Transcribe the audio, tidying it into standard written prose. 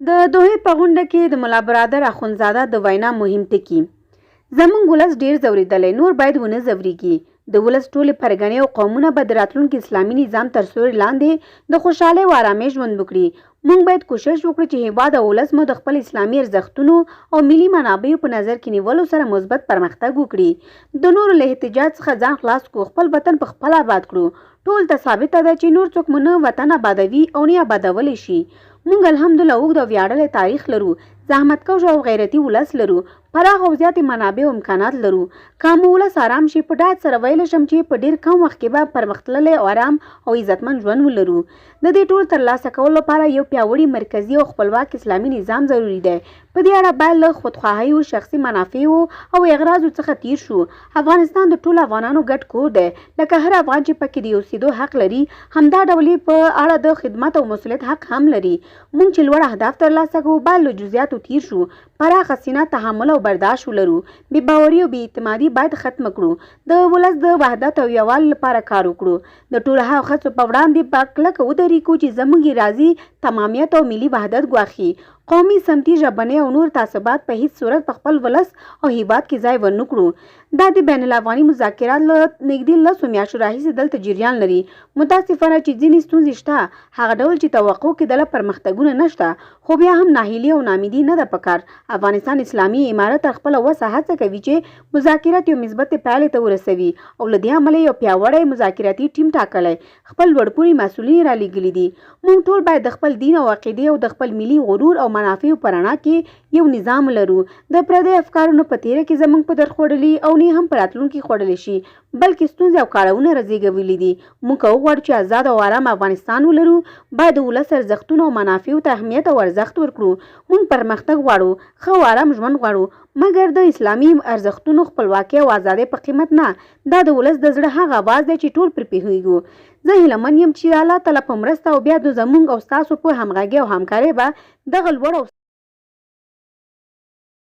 د دوحې په غونډه کې د ملا برادر اخندزاده د وینا مهم ټکي: زموږ ولس ډېر ځورېدلی، نور باید ونه ځورېږي. د ولس ټولې پرګنې او قومونه به د راتلونکي اسلامي نظام تر سیوري لاندې د خوشحالۍ او ارامۍ ژوند وکړي. موږ باید کوشش وکړو چې هېواد او ولس مو د خپل اسلامي ارزښتونو او ملي منابعو په نظر کې نیولو سره مثبت پرمختګ وکړي. د نورو له احتجاج څخه ځان خلاص کړو، خپل وطن په خپله آباد کړو. ټول ته ثابته ده چې نور څوک مو نه وطن آبادوي او نه آبادولی شي. موږ الحمدلله اوږد او ویاړلی تاریخ لرو، زحمتکش او غیرتي ولس لرو، پراخ او زیاتې منابع او امکانات لرو. که مو ولس ارام شي، په ډاډ سره ویلی شم چې په ډېر کم وخت کې به پرمختللی او ارام او عزتمند ژوند ولرو. د دې ټول ترلاسه کولو لپاره یو پیاوړي مرکزي او خپلواک اسلامي نظام ضروري دی. په دې اړه باید له خودخواهیو، شخصي منافعو او اغراضو څخه تیر شو. افغانستان د ټولو افغانانو ګډ کور دی. لکه هر افغان چې پکې د اوسېدو حق لري، همدا ډول یې په اړه د خدمت او مسؤلیت حق هم لري. موږ چې لوړ اهداف ترلاسه کوو، باید له جزئیاتو تیر شو، پراخه سینه، تحمل او برداشت ولرو. بې باوري او بې اعتمادي باید ختمه کړو. د ولس د وحدت او یووالي لپاره کار وکړو. د ټولو هغو هڅو په وړاندې په کلکه ودرېږو چې زموږ ارادي تمامیت او ملي وحدت ګواښي. قومي، سمتي، ژبني او نور تعصبات په هیڅ صورت په خپل ولس او هیواد کې ځای ورنه کړو. دا د بین الافغاني مذاکرات له نږدې 10 میاشتو راهیسې دلته جریان لري. متاسفانه چې ځینې ستونزې شته، هغه ډول چې توقع کېدله پرمختګونه نشته، خو بیا هم ناهیلي او نامیدي نه ده پکار. افغانستان اسلامي امارت تر خپله وسه هڅه کوي چې مذاکرات یو مثبتې پایلې ته ورسوي او له دې امله یو پیاوړی مذاکراتي ټیم ټاکلی، خپل لوړپوړي مسؤلین رالېږلي دي. موږ ټول باید د خپل دین او عقیدې او د خپل ملي غرور او منافعو په رڼا کې یو نظام لرو. د پردیو افکارو نه په تېره کې زموږ په در خوړلي او نه هم په راتلونکي خوړلی شي، بلکې ستونزې او کاړهونه رازېږولي دي. موږ که وغواړو چې ازاد او ارام افغانستان ولرو، باید د ولس ارزښتونو او منافعو ته اهمیت او ارزښت ورکړو. موږ پرمختګ غواړو، ښه او ارام ژوند غواړو، مګر د اسلامي ارزښتونو، خپلواکۍ او ازادۍ په قیمت نه. دا د ولس د زړه هغه اواز دی چې ټول پرې پوهېږو. زه هیله من یم چې د الله تعالی په مرسته او بیا د زموږ او ستاسو په همغږۍ او همکارۍ به دغه لوړ او